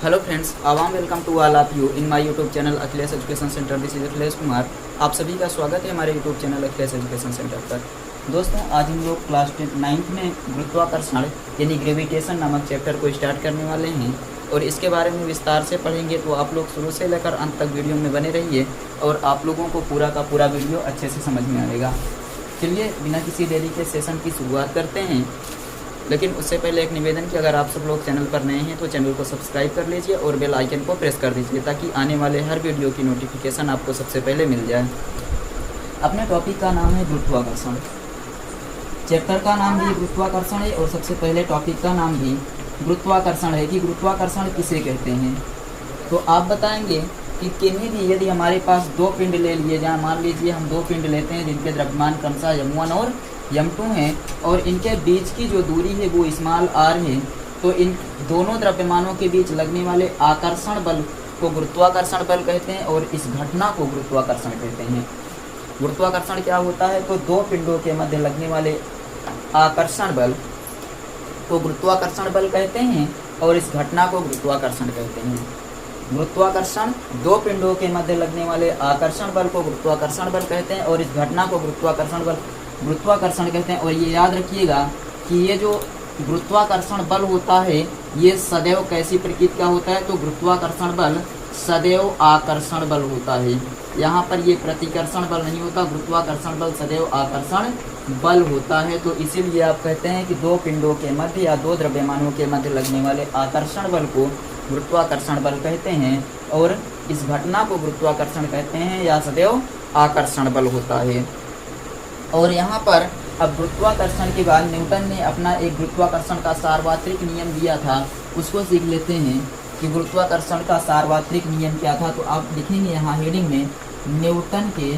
Hello friends, आवाम welcome to all of you in my YouTube channel Akhilesh Education Centre. This is Akhilesh Kumar. आप सभी का स्वागत है हमारे YouTube channel Akhilesh Education Centre पर। दोस्तों, आज हम लोग क्लास 9th में गुरुत्वाकर्षण यानी ग्रेविटेशन नामक चैप्टर को स्टार्ट करने वाले हैं और इसके बारे में विस्तार से पढ़ेंगे। तो आप लोग शुरू से लेकर अंत तक वीडियो में बने रहिए और आप लोगों को पूरा का पूरा वीडियो अच्छे से समझ में आएगा। चलिए बिना किसी देरी के सेशन की शुरुआत करते हैं। लेकिन उससे पहले एक निवेदन कि अगर आप सब लोग चैनल पर नए हैं तो चैनल को सब्सक्राइब कर लीजिए और बेल आइकन को प्रेस कर दीजिए ताकि आने वाले हर वीडियो की नोटिफिकेशन आपको सबसे पहले मिल जाए। अपने टॉपिक का नाम है गुरुत्वाकर्षण। चैप्टर का नाम भी गुरुत्वाकर्षण है और सबसे पहले टॉपिक का नाम भी गुरुत्वाकर्षण है कि गुरुत्वाकर्षण किसे कहते हैं। तो आप बताएंगे कि किन्हीं भी यदि हमारे पास दो पिंड ले लिए जाए, मान लीजिए हम दो पिंड लेते हैं जिनके द्रव्यमान क्रमशः m1 और m2 हैं और इनके बीच की जो दूरी है वो स्मॉल r है, तो इन दोनों द्रव्यमानों के बीच लगने वाले आकर्षण बल को गुरुत्वाकर्षण बल कहते हैं और इस घटना को गुरुत्वाकर्षण कहते हैं। गुरुत्वाकर्षण क्या होता है? तो दो पिंडों के मध्य लगने वाले आकर्षण बल को गुरुत्वाकर्षण बल कहते हैं और इस घटना को गुरुत्वाकर्षण कहते हैं। गुरुत्वाकर्षण दो पिंडों के मध्य लगने वाले आकर्षण बल को गुरुत्वाकर्षण बल कहते हैं और इस घटना को गुरुत्वाकर्षण कहते हैं। और ये याद रखिएगा कि ये जो गुरुत्वाकर्षण बल होता है ये सदैव कैसी प्रकृति का होता है? तो गुरुत्वाकर्षण बल सदैव आकर्षण बल होता है। यहाँ पर ये प्रतिकर्षण बल नहीं होता, गुरुत्वाकर्षण बल सदैव आकर्षण बल होता है। तो इसीलिए आप कहते हैं कि दो पिंडों के मध्य या दो द्रव्यमानों के मध्य लगने वाले आकर्षण बल को गुरुत्वाकर्षण बल कहते हैं और इस घटना को गुरुत्वाकर्षण कहते हैं या सदैव आकर्षण बल होता है। और यहाँ पर अब गुरुत्वाकर्षण के बाद न्यूटन ने अपना एक गुरुत्वाकर्षण का सार्वत्रिक नियम दिया था, उसको सीख लेते हैं कि गुरुत्वाकर्षण का सार्वत्रिक नियम क्या था। तो आप लिखेंगे यहाँ हेडिंग में न्यूटन के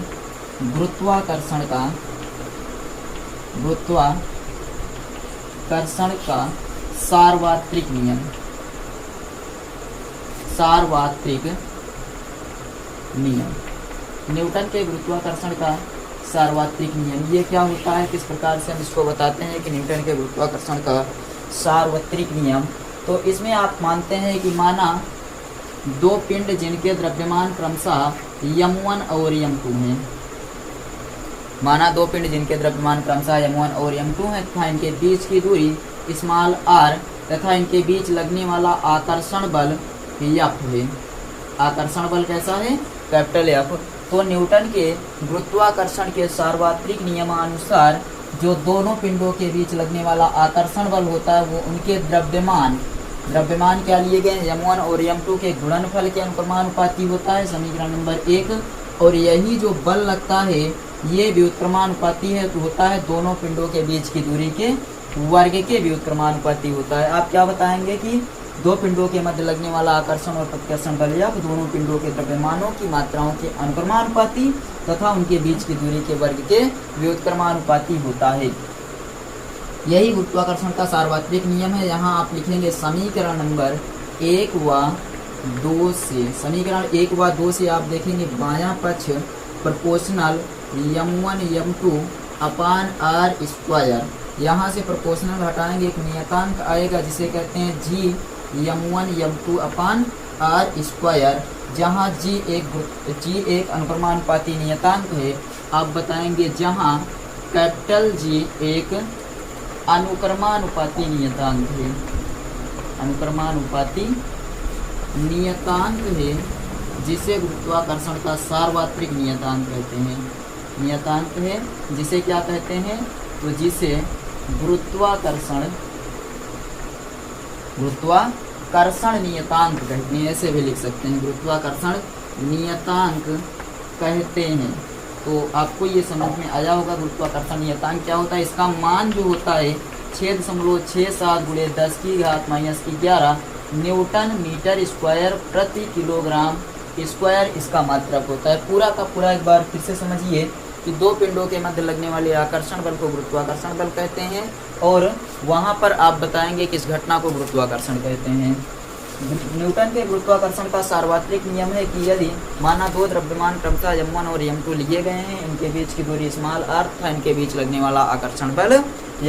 गुरुत्वाकर्षण का सार्वत्रिक नियम। न्यूटन के गुरुत्वाकर्षण का सार्वत्रिक नियम ये क्या होता है, किस प्रकार से हम इसको बताते हैं कि न्यूटन के गुरुत्वाकर्षण का सार्वत्रिक नियम। तो इसमें आप मानते हैं कि माना दो पिंड जिनके द्रव्यमान क्रमशः m1 और m2 हैं, माना दो पिंड जिनके द्रव्यमान क्रमशः m1 और m2 हैं तथा इनके बीच की दूरी स्मॉल r तथा इनके बीच लगने वाला आकर्षण बल F है। आकर्षण बल कैसा है? Capital F। तो न्यूटन के गुरुत्वाकर्षण के सार्वत्रिक नियमानुसार जो दोनों पिंडों के बीच लगने वाला आकर्षण बल होता है वो उनके द्रव्यमान क्या लिए गए m1 और m2 के गुणनफल के अनुक्रमानुपाती होता है, समीकरण नंबर 1। और यही जो बल लगता है ये व्युत्क्रमानुपाती है, तो होता है दोनों पिंडों के बीच की दूरी के वर्ग के व्युत्क्रमानुपाती होता है। आप क्या बताएंगे कि दो पिंडों के मध्य लगने वाला आकर्षण और प्रतिकर्षण बल या दोनों पिंडों के द्रव्यमानों की मात्राओं के अनुक्रमानुपाती तथा उनके बीच की दूरी के वर्ग के व्युत्क्रमानुपाती होता है। यही गुरुत्वाकर्षण का सार्वत्रिक नियम है। यहाँ आप लिखेंगे समीकरण नंबर 1 व 2 से। समीकरण 1 व 2 से आप देखेंगे बायां पक्ष प्रोपोर्शनल m1 m2 अपान r स्क्वायर। यहाँ से प्रोपोर्शनल हटाएंगे, एक नियतांक आएगा जिसे कहते हैं g m1 m2 अपान r स्क्वायर, जहाँ g एक अनुक्रमानुपाती नियतांक है। आप बताएंगे जहाँ कैपिटल G एक अनुक्रमानुपाती नियतांक है, अनुक्रमानुपाती नियतांक है जिसे गुरुत्वाकर्षण का सार्वत्रिक नियतांक कहते हैं। नियतांक है जिसे क्या कहते हैं? तो जिसे गुरुत्वाकर्षण नियतांक कहते हैं, ऐसे भी लिख सकते हैं, गुरुत्वाकर्षण नियतांक कहते हैं। तो आपको ये समझ में आया होगा गुरुत्वाकर्षण नियतांक क्या होता है। इसका मान जो होता है 6.67 × 10⁻⁻11 न्यूटन मीटर स्क्वायर प्रति किलोग्राम स्क्वायर इसका मात्रक होता है। पूरा का पूरा एक बार फिर से समझिए कि दो पिंडों के मध्य लगने वाले आकर्षण बल को गुरुत्वाकर्षण बल कहते हैं और वहाँ पर आप बताएंगे कि इस घटना को गुरुत्वाकर्षण कहते हैं। न्यूटन के गुरुत्वाकर्षण का सार्वत्रिक नियम है कि यदि माना दो द्रव्यमान क्रमशः m1 और m2 लिए गए हैं, इनके बीच की दूरी स्मॉल r तथा इनके बीच लगने वाला आकर्षण बल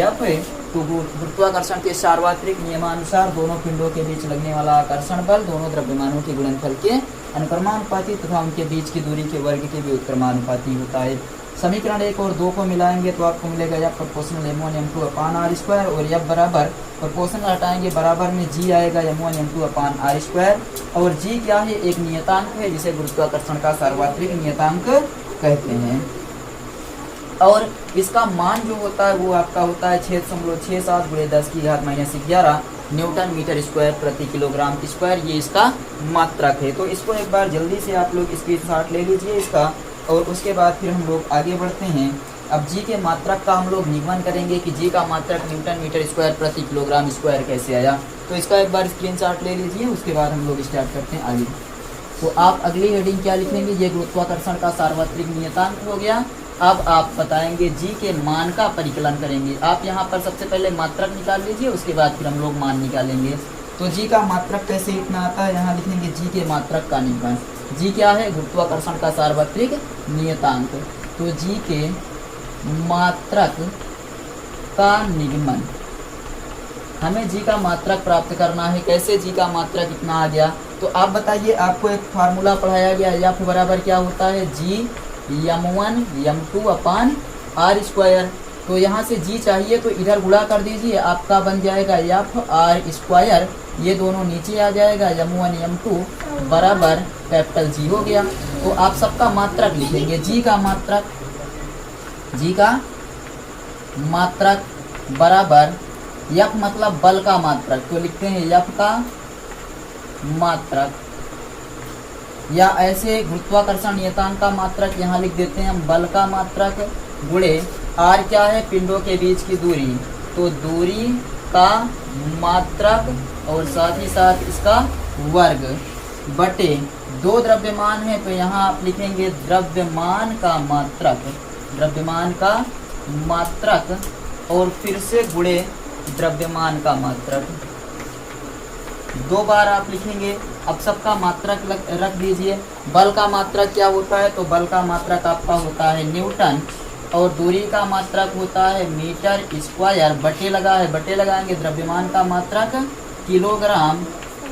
F है, तो गुरुत्वाकर्षण के सार्वत्रिक नियमानुसार दोनों पिंडों के बीच लगने वाला आकर्षण बल दोनों द्रव्यमानों के गुणनफल के अनुक्रमानुपाती तथा उनके बीच की दूरी के वर्ग के भी उत्क्रमानुपाती होता है। समीकरण 1 और 2 को मिलाएंगे तो आपको मिलेगा F प्रोपोर्शनल m1 m2 अपान r स्क्वायर और F बराबर प्रोपोर्शनल हटाएंगे बराबर में g आएगा m1 m2 अपान r स्क्वायर। और g क्या है? एक नियतांक है जिसे गुरुत्वाकर्षण का सार्वत्रिक नियतांक कहते हैं। और इसका मान जो होता है वो आपका होता है 6.67 गुणे 10 की घात -11 न्यूटन मीटर स्क्वायर प्रति किलोग्राम स्क्वायर, ये इसका मात्रक है। तो इसको एक बार जल्दी से आप लोग स्क्रीनशॉट ले लीजिए इसका, और उसके बाद फिर हम लोग आगे बढ़ते हैं। अब जी के मात्रक का हम लोग निगमन करेंगे कि जी का मात्रक न्यूटन मीटर स्क्वायर प्रति किलोग्राम स्क्वायर कैसे आया। तो इसका एक बार स्क्रीनशॉट ले लीजिए, उसके बाद हम लोग स्टार्ट करते हैं आगे। तो आप अगली हेडिंग क्या लिखेंगे? ये गुरुत्वाकर्षण का सार्वत्रिक नियतांक हो गया। अब आप बताएंगे जी के मान का परिकलन करेंगे। आप यहाँ पर सबसे पहले मात्रक निकाल लीजिए, उसके बाद फिर हम लोग मान निकालेंगे। तो जी का मात्रक कैसे इतना आता है, यहाँ लिखेंगे जी के मात्रक का निगमन। जी क्या है? गुरुत्वाकर्षण का सार्वत्रिक नियतांक। तो जी के मात्रक का निगमन, हमें जी का मात्रक प्राप्त करना है। कैसे जी का मात्रक इतना आ गया? तो आप बताइए, आपको एक फार्मूला पढ़ाया गया F बराबर क्या होता है? जी m1 m2 अपान r स्क्वायर। तो यहाँ से जी चाहिए तो इधर गुणा कर दीजिए, आपका बन जाएगा F r स्क्वायर। ये दोनों नीचे आ जाएगा, m1 m2 बराबर कैपिटल जी हो गया। तो आप सबका मात्रक लिखेंगे, जी का मात्रक, जी का मात्रक बराबर F मतलब बल का मात्रक, तो लिखते हैं F का मात्रक, या ऐसे गुरुत्वाकर्षण नियतांक का मात्रक यहाँ लिख देते हैं हम बल का मात्रक, गुणे r क्या है? पिंडों के बीच की दूरी, तो दूरी का मात्रक और साथ ही साथ इसका वर्ग बटे दो द्रव्यमान है, तो यहाँ आप लिखेंगे द्रव्यमान का मात्रक, द्रव्यमान का मात्रक और फिर से गुणे द्रव्यमान का मात्रक। दो बार आप लिखेंगे। अब सबका मात्रक रख दीजिए। बल का मात्रक क्या होता है? तो बल का मात्रक आपका होता है न्यूटन, और दूरी का मात्रक होता है मीटर स्क्वायर, बटे लगा है, बटे लगाएंगे द्रव्यमान का मात्रक किलोग्राम,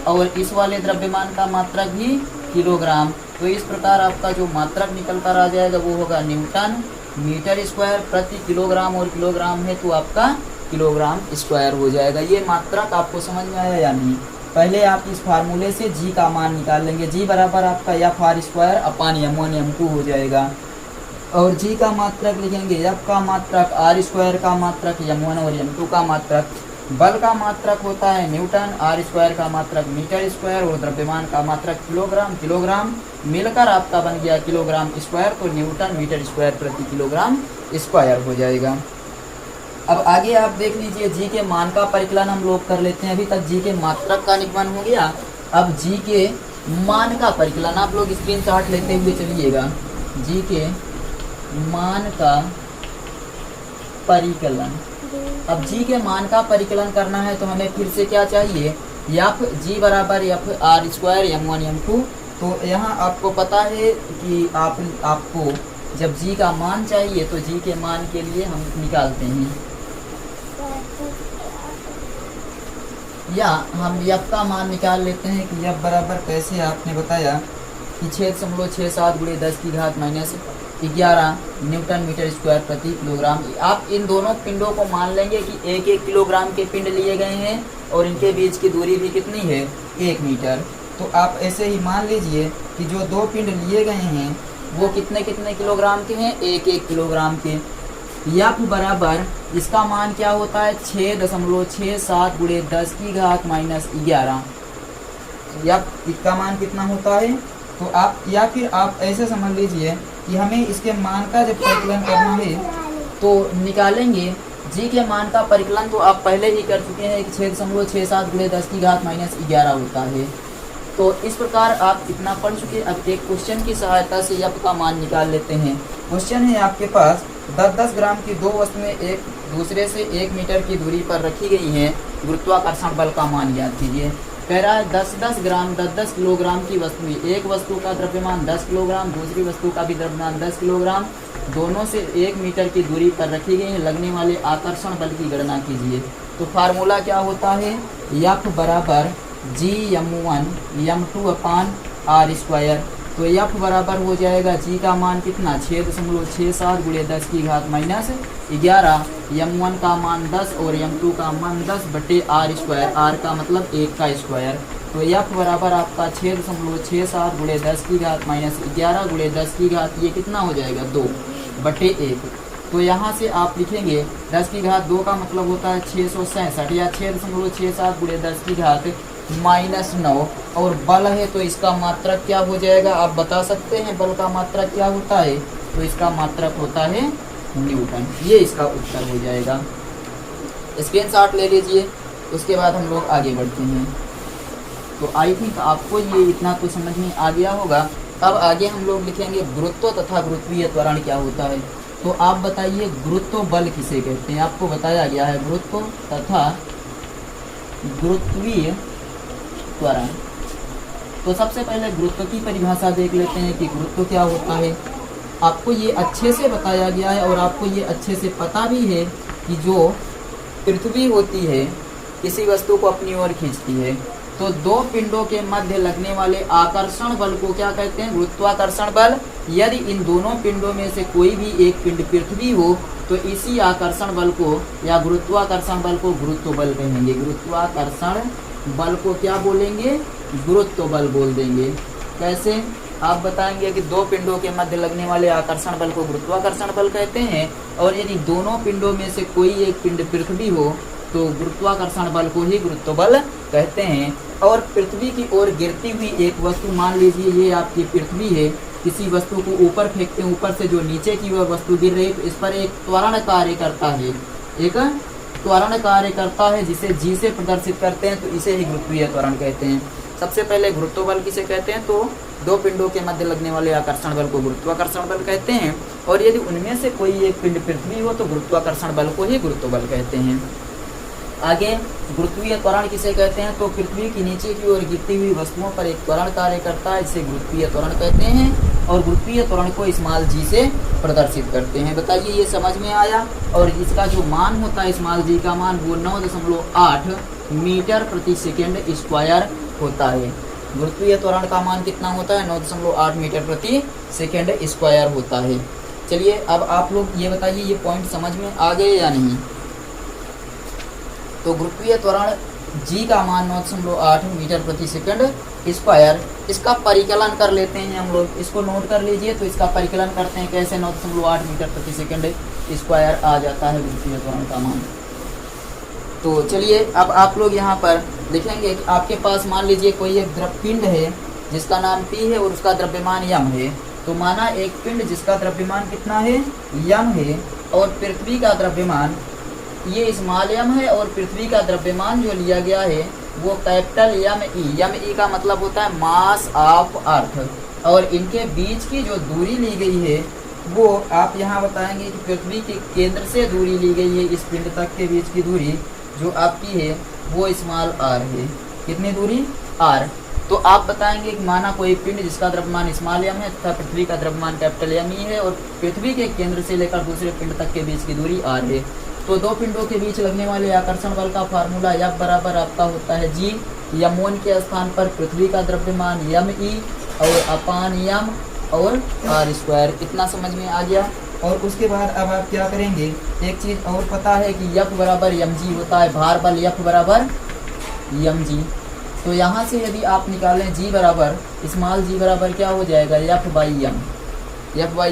और इस वाले द्रव्यमान का मात्रक भी किलोग्राम। तो इस प्रकार आपका जो मात्रक निकल कर आ जाएगा वो होगा न्यूटन मीटर स्क्वायर प्रति किलोग्राम, और किलोग्राम है तो आपका किलोग्राम स्क्वायर हो जाएगा। ये मात्रक आपको समझ में आया या नहीं? पहले आप इस फार्मूले से जी का मान निकाल लेंगे। जी बराबर आपका F r square upon m1 m2 हो जाएगा, और जी का मात्रक लिखेंगे F का मात्रक, r स्क्वायर का मात्रक, m1 और m2 का मात्रक। बल का मात्रक होता है न्यूटन, r स्क्वायर का मात्रक मीटर स्क्वायर, और द्रव्यमान का मात्रक किलोग्राम। किलोग्राम मिलकर आपका बन गया किलोग्राम स्क्वायर, तो न्यूटन मीटर स्क्वायर प्रति किलोग्राम स्क्वायर हो जाएगा। अब आगे आप देख लीजिए, जी के मान का परिकलन हम लोग कर लेते हैं। अभी तक जी के मात्रक का निगमन हो गया, अब जी के मान का परिकलन आप लोग स्क्रीनशॉट लेते हुए चलिएगा। जी के मान का परिकलन, अब जी के मान का परिकलन करना है तो हमें फिर से क्या चाहिए? F जी बराबर F r square m1 m2। तो यहाँ आपको पता है कि आपको जब जी का मान चाहिए तो जी के मान के लिए हम निकालते हैं, या हम F का मान निकाल लेते हैं कि F बराबर कैसे आपने बताया कि 6.67 गुणे 10 की घात -11 न्यूटन मीटर स्क्वायर प्रति किलोग्राम। आप इन दोनों पिंडों को मान लेंगे कि 1-1 किलोग्राम के पिंड लिए गए हैं, और इनके बीच की दूरी भी कितनी है? 1 मीटर। तो आप ऐसे ही मान लीजिए कि जो दो पिंड लिए गए हैं वो कितने कितने किलोग्राम के हैं? 1-1 किलोग्राम के। F बराबर इसका मान क्या होता है? 6.67 गुणे 10 की घात -11। इसका मान कितना होता है? तो आप, या फिर आप ऐसे समझ लीजिए कि हमें इसके मान का जब परिकलन करना है तो निकालेंगे। जी के मान का परिकलन तो आप पहले ही कर चुके हैं कि 6.67 गुणे 10 की घात -11 होता है। तो इस प्रकार आप इतना पढ़ चुके। अब एक क्वेश्चन की सहायता से F का मान निकाल लेते हैं। क्वेश्चन है आपके पास, 10-10 ग्राम की दो वस्तुएं एक दूसरे से 1 मीटर की दूरी पर रखी गई हैं, गुरुत्वाकर्षण बल का मान ज्ञात कीजिए। कह रहा है 10-10 ग्राम 10-10 किलोग्राम की वस्तु, एक वस्तु का द्रव्यमान 10 किलोग्राम, दूसरी वस्तु का भी द्रव्यमान 10 किलोग्राम, दोनों से 1 मीटर की दूरी पर रखी गई लगने वाले आकर्षण बल की गणना कीजिए। तो फार्मूला क्या होता है, F बराबर G m1 m2 अपान r स्क्वायर। तो F बराबर हो जाएगा G का मान कितना 6.67 गुणे 10 की घात माइनस 11, m1 का मान 10 और m2 का मान 10 बटे r स्क्वायर, r का मतलब 1 का स्क्वायर। तो F बराबर आपका 6.67 गुणे 10 की घात माइनस 11 गुणे 10 की घात, ये कितना हो जाएगा 2 बटे 1। तो यहाँ से आप लिखेंगे 10 की घात 2 का मतलब होता है 667 या 6.67 गुणे 10 की घात माइनस 9। और बल है तो इसका मात्रक क्या हो जाएगा, आप बता सकते हैं बल का मात्रक क्या होता है, तो इसका मात्रक होता है न्यूटन। ये इसका उत्तर हो जाएगा। स्क्रीनशॉट ले लीजिए, उसके बाद हम लोग आगे बढ़ते हैं। तो आई थिंक आपको ये इतना तो समझ में आ गया होगा। अब आगे हम लोग लिखेंगे गुरुत्व तथा गुरुत्वीय त्वरण क्या होता है। तो आप बताइए गुरुत्व बल किसे कहते हैं, आपको बताया गया है गुरुत्व तथा गुरुत्वीय त्वरण। तो सबसे पहले गुरुत्व की परिभाषा देख लेते हैं कि गुरुत्व क्या होता है। आपको ये अच्छे से बताया गया है और आपको ये अच्छे से पता भी है कि जो पृथ्वी होती है किसी वस्तु को अपनी ओर खींचती है, तो दो पिंडों के मध्य लगने वाले आकर्षण बल को क्या कहते हैं, गुरुत्वाकर्षण बल। यदि इन दोनों पिंडों में से कोई भी एक पिंड पृथ्वी हो तो इसी आकर्षण बल को या गुरुत्वाकर्षण बल को गुरुत्व बल कहेंगे। गुरुत्वाकर्षण बल को क्या बोलेंगे, गुरुत्व बल बोल देंगे। कैसे, आप बताएंगे कि दो पिंडों के मध्य लगने वाले आकर्षण बल को गुरुत्वाकर्षण बल कहते हैं, और यदि दोनों पिंडों में से कोई एक पिंड पृथ्वी हो तो गुरुत्वाकर्षण बल को ही गुरुत्व बल कहते हैं। और पृथ्वी की ओर गिरती हुई एक वस्तु, मान लीजिए ये आपकी पृथ्वी है, किसी वस्तु को ऊपर फेंकते हैं, ऊपर से जो नीचे की ओर वस्तु गिर रही है तो इस पर एक त्वरण कार्य करता है, एक त्वरण कार्य करता है जिसे जी से प्रदर्शित करते हैं, तो इसे ही गुरुत्वीय त्वरण कहते हैं। सबसे पहले गुरुत्व बल किसे कहते हैं, तो दो पिंडों के मध्य लगने वाले आकर्षण बल को गुरुत्वाकर्षण बल कहते हैं, और यदि उनमें से कोई एक पिंड पृथ्वी हो तो गुरुत्वाकर्षण बल को ही गुरुत्व बल कहते हैं। आगे गुरुत्वीय त्वरण किसे कहते हैं, तो पृथ्वी की नीचे की ओर गिरती हुई वस्तुओं पर एक त्वरण कार्य करता है, इसे गुरुत्वीय त्वरण कहते हैं, और गुरुत्वीय त्वरण को स्मॉल जी से प्रदर्शित करते हैं। बताइए ये समझ में आया। और इसका जो मान होता है स्मॉल जी का मान, वो 9.8 मीटर प्रति सेकेंड स्क्वायर होता है। गुरुत्वीय त्वरण का मान कितना होता है, 9.8 मीटर प्रति सेकेंड स्क्वायर होता है। चलिए अब आप लोग ये बताइए, ये पॉइंट समझ में आ गए या नहीं। तो गुरुत्वीय त्वरण जी का मान 9.8 मीटर प्रति सेकंड स्क्वायर, इसका परिकलन कर लेते हैं हम लोग, इसको नोट कर लीजिए। तो इसका परिकलन करते हैं कैसे, 9.8 मीटर प्रति सेकंड स्क्वायर आ जाता है गुरुत्वीय त्वरण का मान। तो चलिए अब आप लोग यहाँ पर लिखेंगे कि आपके पास मान लीजिए कोई एक द्रवपिंड है जिसका नाम P है और उसका द्रव्यमान m है। तो माना एक पिंड जिसका द्रव्यमान कितना है, m है, और पृथ्वी का द्रव्यमान ये स्मॉल m है, और पृथ्वी का द्रव्यमान जो लिया गया है वो कैपिटल me का मतलब होता है मास ऑफ अर्थ। और इनके बीच की जो दूरी ली गई है वो आप यहाँ बताएंगे कि पृथ्वी के केंद्र से दूरी ली गई है, इस पिंड तक के बीच की दूरी जो आपकी है वो स्मॉल r है। कितनी दूरी, r। तो आप बताएंगे कि माना कोई पिंड जिसका द्रव्यमान स्मॉल m है तथा पृथ्वी का द्रव्यमान कैपिटल me है, और पृथ्वी के केंद्र से लेकर दूसरे पिंड तक के बीच की दूरी r है। तो दो पिंडों के बीच लगने वाले आकर्षण बल का फार्मूला F बराबर आपका होता है G, m1 के स्थान पर पृथ्वी का द्रव्यमान me और अपान m और r स्क्वायर। इतना समझ में आ गया। और उसके बाद अब आप क्या करेंगे, एक चीज़ और पता है कि F बराबर mg होता है, भार बल F बराबर mg। तो यहाँ से यदि आप निकालें g बराबर स्मॉल g बराबर क्या हो जाएगा, F बाई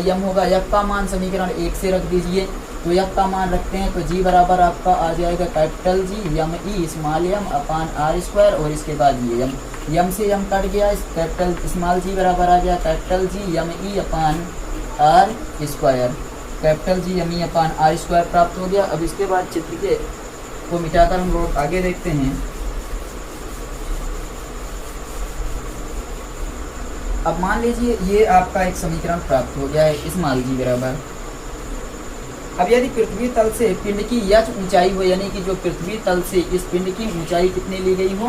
m होगा। F का मान समीकरण 1 से रख दीजिए। तो F का मान रखते हैं तो g बराबर आपका आ जाएगा capital G me small m अपान r स्क्वायर, और इसके बाद ये m से m कट गया, कैपिटल स्मॉल g बराबर आ गया कैपिटल G me अपान r square. Capital G me अपान r स्क्वायर प्राप्त हो गया। अब इसके बाद चित्र के को मिटाकर हम लोग आगे देखते हैं। अब मान लीजिए ये आपका एक समीकरण प्राप्त हो गया है स्मॉल g बराबर। अब यदि पृथ्वी तल से पिंड की h ऊंचाई हो, यानी कि जो पृथ्वी तल से इस पिंड की ऊंचाई कितनी ली गई हो,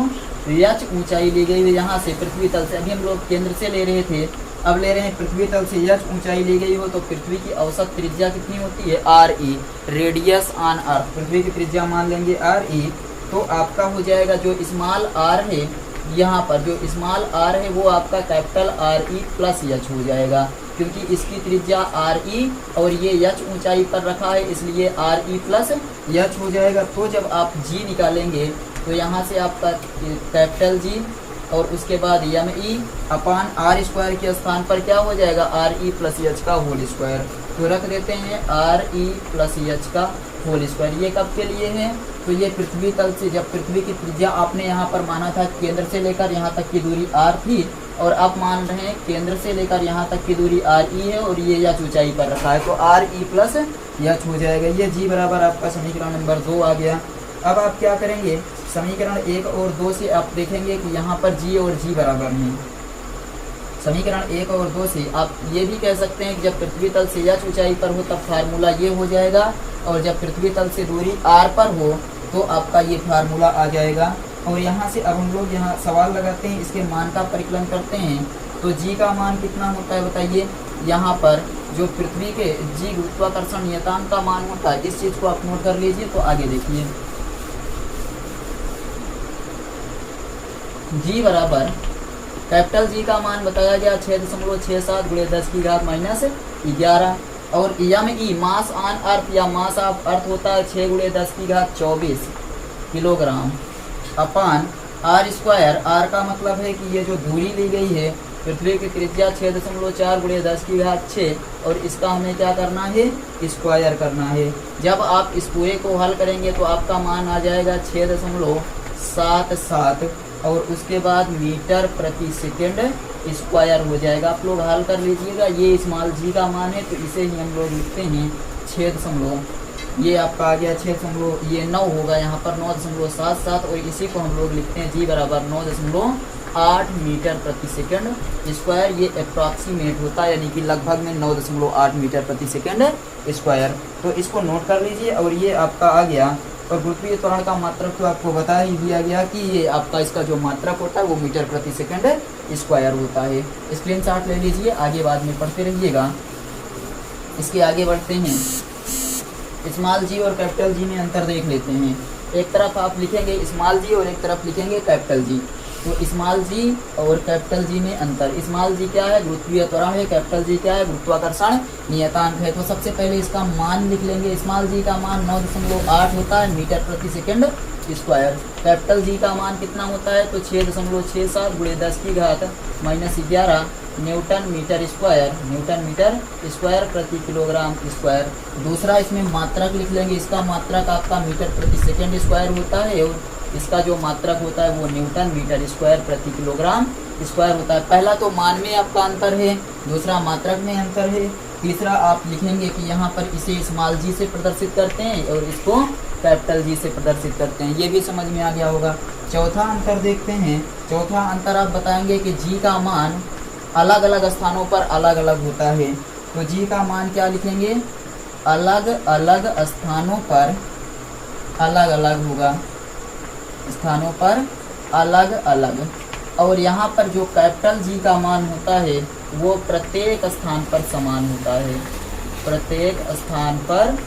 h ऊंचाई ली गई हो यहाँ से पृथ्वी तल से। अभी हम लोग केंद्र से ले रहे थे अब ले रहे हैं पृथ्वी तल से h ऊंचाई ली गई हो तो पृथ्वी की औसत त्रिज्या कितनी होती है, RE, रेडियस ऑन अर्थ। पृथ्वी की त्रिज्या मान लेंगे RE, तो आपका हो जाएगा जो स्मॉल r है, यहाँ पर जो स्मॉल r है वो आपका कैपिटल RE प्लस h हो जाएगा, क्योंकि इसकी त्रिज्या RE और ये h ऊंचाई पर रखा है, इसलिए RE प्लस h हो जाएगा। तो जब आप g निकालेंगे तो यहाँ से आपका कैपिटल G और उसके बाद ME अपान R स्क्वायर के स्थान पर क्या हो जाएगा, RE प्लस h का होल स्क्वायर। तो रख देते हैं RE प्लस h का होल स्क्वायर। ये कब के लिए है, तो ये पृथ्वी तल से, जब पृथ्वी की त्रिज्या आपने यहाँ पर माना था केंद्र से लेकर यहाँ तक की दूरी r थी, और आप मान रहे हैं केंद्र से लेकर यहाँ तक की दूरी RE है और ये h ऊंचाई पर रखा है, तो RE प्लस h हो जाएगा। ये g बराबर आपका समीकरण नंबर 2 आ गया। अब आप क्या करेंगे, समीकरण 1 और 2 से आप देखेंगे कि यहाँ पर g और g बराबर हैं। समीकरण 1 और 2 से आप ये भी कह सकते हैं कि जब पृथ्वी तल से h ऊंचाई पर हो तब फार्मूला ये हो जाएगा, और जब पृथ्वी तल से दूरी r पर हो तो आपका ये फार्मूला आ जाएगा। और यहाँ से अब हम लोग यहाँ सवाल लगाते हैं, इसके मान का परिकलन करते हैं। तो g का मान कितना होता है बताइए, यहाँ पर जो पृथ्वी के g गुरुत्वाकर्षण नियतांक का मान होता है, इस चीज़ को आप नोट कर लीजिए। तो आगे देखिए, g बराबर कैपिटल G का मान बताया गया 6.67 गुणे 10 की घात माइनस 11, और ME मास ऑन अर्थ या मास ऑफ अर्थ होता है 6 गुणे 10 की घात 24 किलोग्राम अपान R स्क्वायर। R का मतलब है कि ये जो दूरी ली गई है, पृथ्वी की त्रिज्या 6.4 गुणे 10 की घात 6, और इसका हमें क्या करना है, स्क्वायर करना है। जब आप इस पूरे को हल करेंगे तो आपका मान आ जाएगा 6.77 और उसके बाद मीटर प्रति सेकेंड स्क्वायर हो जाएगा। आप लोग हल कर लीजिएगा। ये स्मॉल g का मान है, तो इसे ही हम लोग लिखते हैं 6 ये आपका आ गया 6 ये 9 होगा यहाँ पर 9.77, और इसी को हम लोग लिखते हैं g बराबर 9.8 मीटर प्रति सेकेंड स्क्वायर। ये अप्रॉक्सीमेट होता है, यानी कि लगभग में 9.8 मीटर प्रति सेकेंड स्क्वायर। तो इसको नोट कर लीजिए, और ये आपका आ गया। और गुरुत्वीय त्वरण का मात्रक तो आपको बता ही दिया गया कि ये आपका इसका जो मात्रक होता है वो मीटर प्रति सेकंड स्क्वायर होता है। स्क्रीनशॉट ले लीजिए, आगे बाद में पढ़ते रहिएगा। इसके आगे बढ़ते हैं, स्मॉल जी और कैपिटल जी में अंतर देख लेते हैं। एक तरफ आप लिखेंगे स्मॉल जी और एक तरफ लिखेंगे कैपिटल जी। तो स्मॉल जी और कैपिटल जी में अंतर, स्मॉल जी क्या है, गुरुत्वीय त्वरण है, कैपिटल जी क्या है, गुरुत्वाकर्षण नियतांक है। तो सबसे पहले इसका मान लिख लेंगे। स्मॉल जी का मान 9.8 होता है मीटर प्रति सेकंड स्क्वायर। कैपिटल जी का मान कितना होता है, तो 6.67 गुणे 10 की घात -11 न्यूटन मीटर स्क्वायर प्रति किलोग्राम स्क्वायर। दूसरा इसमें मात्रक लिख लेंगे। इसका मात्रक आपका मीटर प्रति सेकंड स्क्वायर होता है, और इसका जो मात्रक होता है वो न्यूटन मीटर स्क्वायर प्रति किलोग्राम स्क्वायर होता है। पहला तो मान में आपका अंतर है, दूसरा मात्रक में अंतर है, तीसरा आप लिखेंगे कि यहाँ पर इसे स्मॉल जी से प्रदर्शित करते हैं और इसको कैपिटल जी से प्रदर्शित करते हैं। ये भी समझ में आ गया होगा। चौथा अंतर देखते हैं। चौथा अंतर आप बताएंगे कि जी का मान अलग अलग स्थानों पर अलग अलग होता है। तो जी का मान क्या लिखेंगे, अलग अलग स्थानों पर अलग अलग होगा, स्थानों पर अलग अलग। और यहाँ पर जो कैपिटल जी का मान होता है वो प्रत्येक स्थान पर समान होता है, प्रत्येक स्थान पर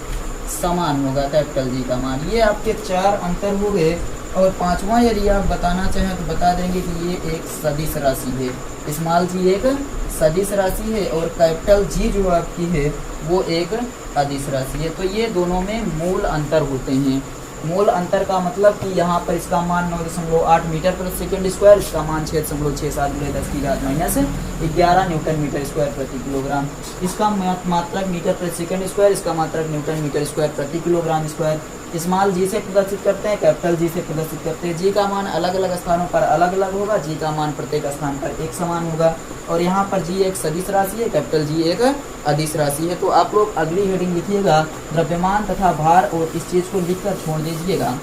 समान होगा कैपिटल जी का मान। ये आपके 4 अंतर हो गए। और पांचवा यदि आप बताना चाहें तो बता देंगे कि ये एक सदिश राशि है। स्मॉल जी एक सदिश राशि है और कैपिटल जी जो आपकी है वो एक अदिश राशि है। तो ये दोनों में मूल अंतर होते हैं। मूल अंतर का मतलब कि यहाँ पर इसका मान 9.8 मीटर प्रति सेकंड स्क्वायर, इसका मान 6.67 गुणे 10 की घात -11 न्यूटन मीटर स्क्वायर प्रति किलोग्राम। इसका मात्रक मीटर प्रति सेकंड स्क्वायर, इसका मात्रक न्यूटन मीटर स्क्वायर प्रति किलोग्राम स्क्वायर। स्मॉल जी से प्रदर्शित करते हैं, कैपिटल जी से प्रदर्शित करते हैं। जी का मान अलग अलग स्थानों पर अलग अलग होगा, जी का मान प्रत्येक स्थान पर एक समान होगा। और यहाँ पर जी एक सदिश राशि है, कैपिटल जी एक अदिश राशि है। तो आप लोग अगली हेडिंग लिखिएगा द्रव्यमान तथा भार, और इस चीज़ को लिखकर छोड़ दीजिएगा।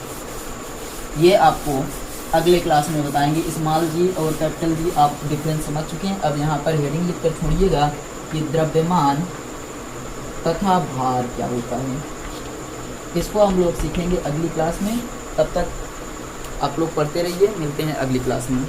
ये आपको अगले क्लास में बताएंगे। स्मॉल जी और कैपिटल जी आप डिफरेंस समझ चुके हैं। अब यहाँ पर हेडिंग लिखकर छोड़िएगा कि द्रव्यमान तथा भार क्या होता है। इसको हम लोग सीखेंगे अगली क्लास में। तब तक आप लोग पढ़ते रहिए, मिलते हैं अगली क्लास में।